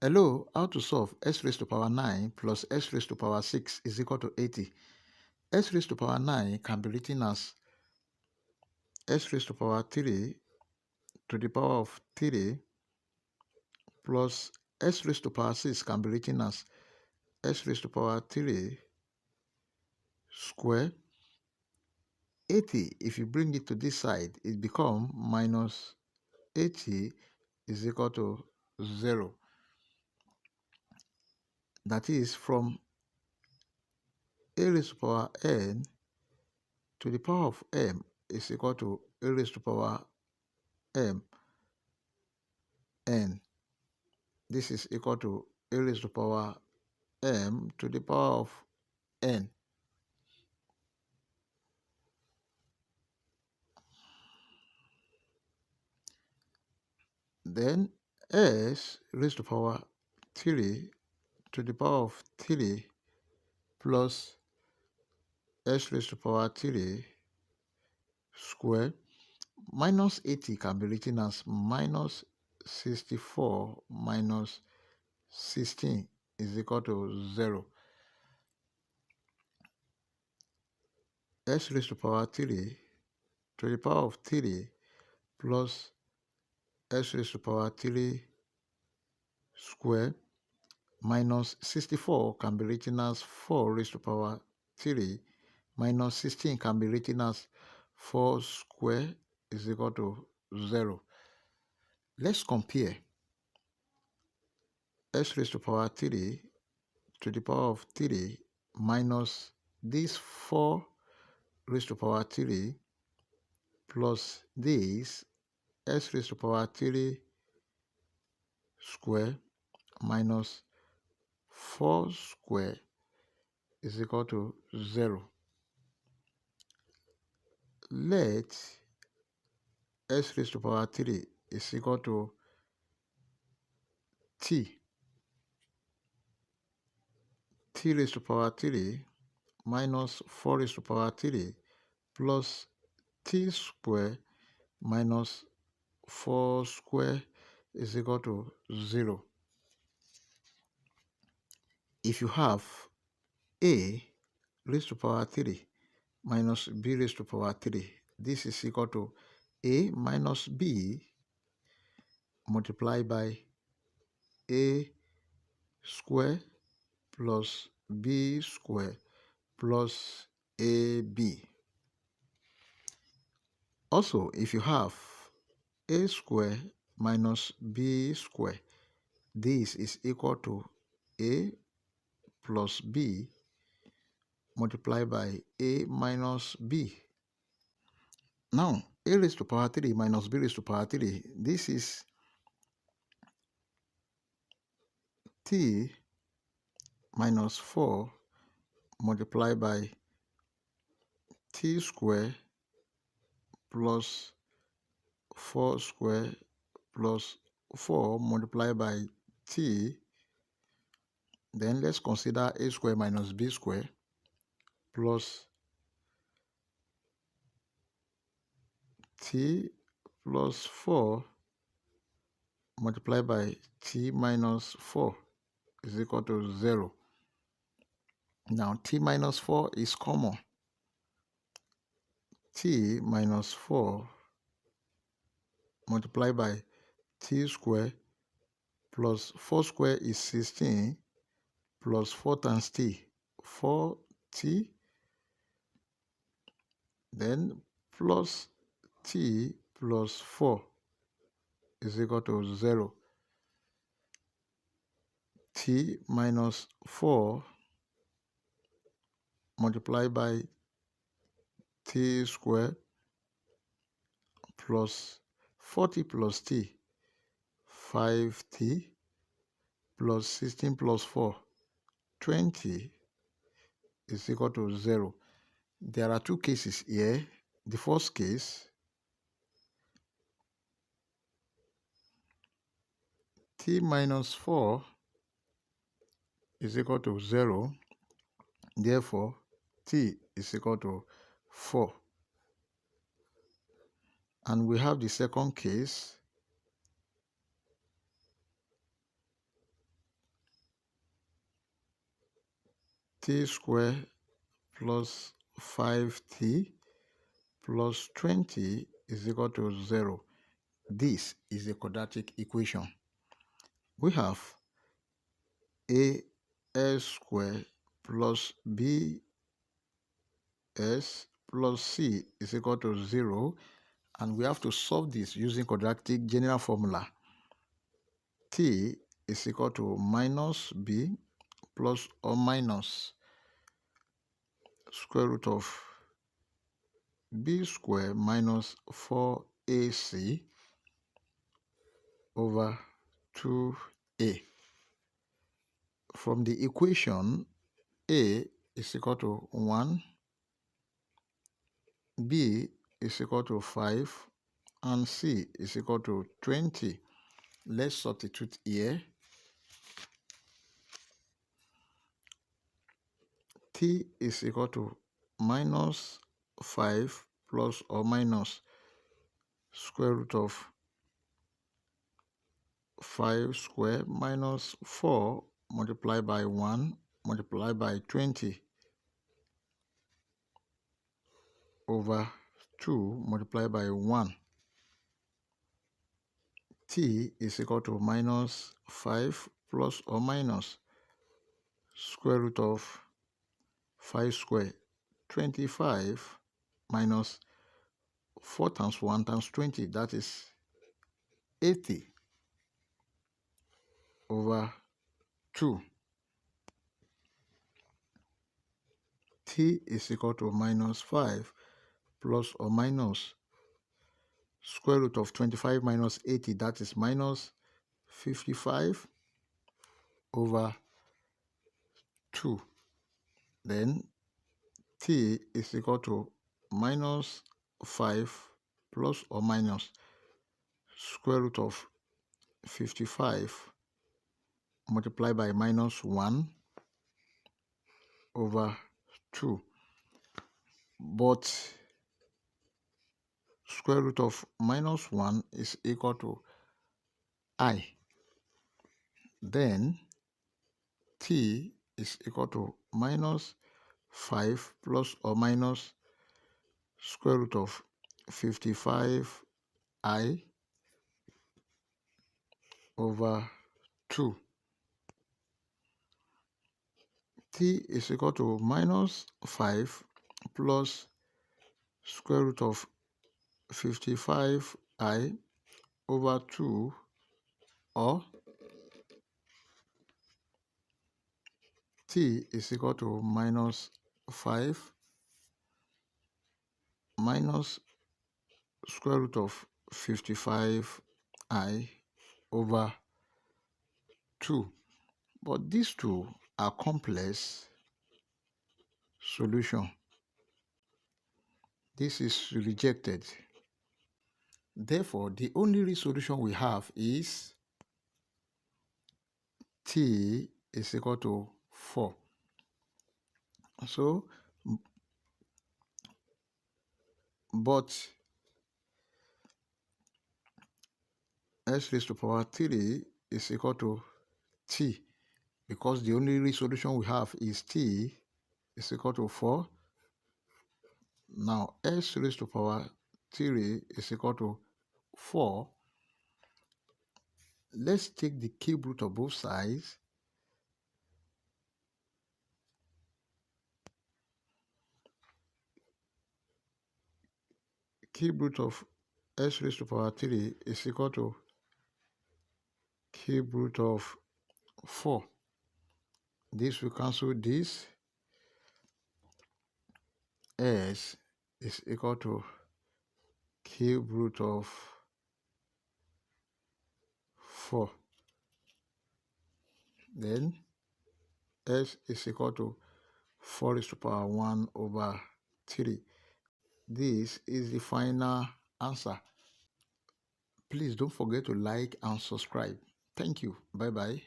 Hello, how to solve s raised to power 9 plus s raised to power 6 is equal to 80. S raised to power 9 can be written as s raised to power 3 to the power of 3 plus s raised to power 6 can be written as s raised to power 3 square. 80, if you bring it to this side, it becomes minus 80 is equal to 0. That is, from a raised to power n to the power of m is equal to a raised to power m n. This is equal to a raised to power m to the power of n. Then s raised to power 3 to the power of 3 plus s raised to power 3 square minus 80 can be written as minus 64 minus 16 is equal to 0. S raised to power 3 to the power of 3 plus s raised to power 3 square minus 64 can be written as 4 raised to power 3 minus 16 can be written as 4 square is equal to 0. Let's compare s raised to power 3 to the power of 3 minus this 4 raised to power 3 plus this s raised to power 3 square minus 4 square is equal to 0. Let s raised to power 3 is equal to t raised to power 3 minus 4 raised to power 3 plus t square minus 4 square is equal to 0. If you have a raised to power 3 minus b raised to power 3, this is equal to a minus b multiplied by a square plus b square plus ab. Also, if you have a square minus b square, this is equal to a plus b multiplied by a minus b. Now, a raised to power 3 minus b raised to power 3, this is t minus 4 multiplied by t square plus 4 square plus 4 multiplied by t. Then let's consider a square minus b square plus t plus 4 multiplied by t minus 4 is equal to 0. Now t minus 4 is common. T minus 4 multiplied by t square plus 4 square is 16 plus 4 times t, 4t, then plus t plus 4 is equal to 0. T minus 4 multiplied by t square plus 40 plus t, 5t plus 16 plus 4, 20 is equal to 0. There are two cases here. The first case, t minus 4 is equal to 0. Therefore, t is equal to 4. And we have the second case. t squared plus 5t plus 20 is equal to 0. This is a quadratic equation. We have as squared plus bs plus c is equal to 0, and we have to solve this using quadratic general formula. T is equal to minus b plus or minus square root of b squared minus 4ac over 2a. From the equation, a is equal to 1, b is equal to 5, and c is equal to 20. Let's substitute here. T is equal to minus 5 plus or minus square root of 5 squared minus 4 multiplied by 1 multiplied by 20 over 2 multiplied by 1. T is equal to minus 5 plus or minus square root of 5 squared, 25 minus 4 times 1 times 20, that is 80 over 2. T is equal to minus 5 plus or minus square root of 25 minus 80, that is minus 55 over 2. Then T is equal to minus 5 plus or minus square root of 55 multiplied by minus 1 over 2. But square root of minus 1 is equal to I. Then T is equal to minus 5 plus or minus square root of 55I over 2. T is equal to minus 5 plus square root of 55I over 2, or T is equal to minus 5 minus square root of 55I over 2. But these two are complex solution. This is rejected. Therefore, the only real solution we have is T is equal to 4. So, but s raised to power 3 is equal to t, because the only real solution we have is t is equal to 4. Now, s raised to power 3 is equal to 4. Let's take the cube root of both sides. Cube root of s raised to power 3 is equal to cube root of 4. This will cancel this. S is equal to cube root of 4. Then s is equal to 4 raised to power 1 over 3. This is the final answer. Please don't forget to like and subscribe. Thank you. Bye-bye.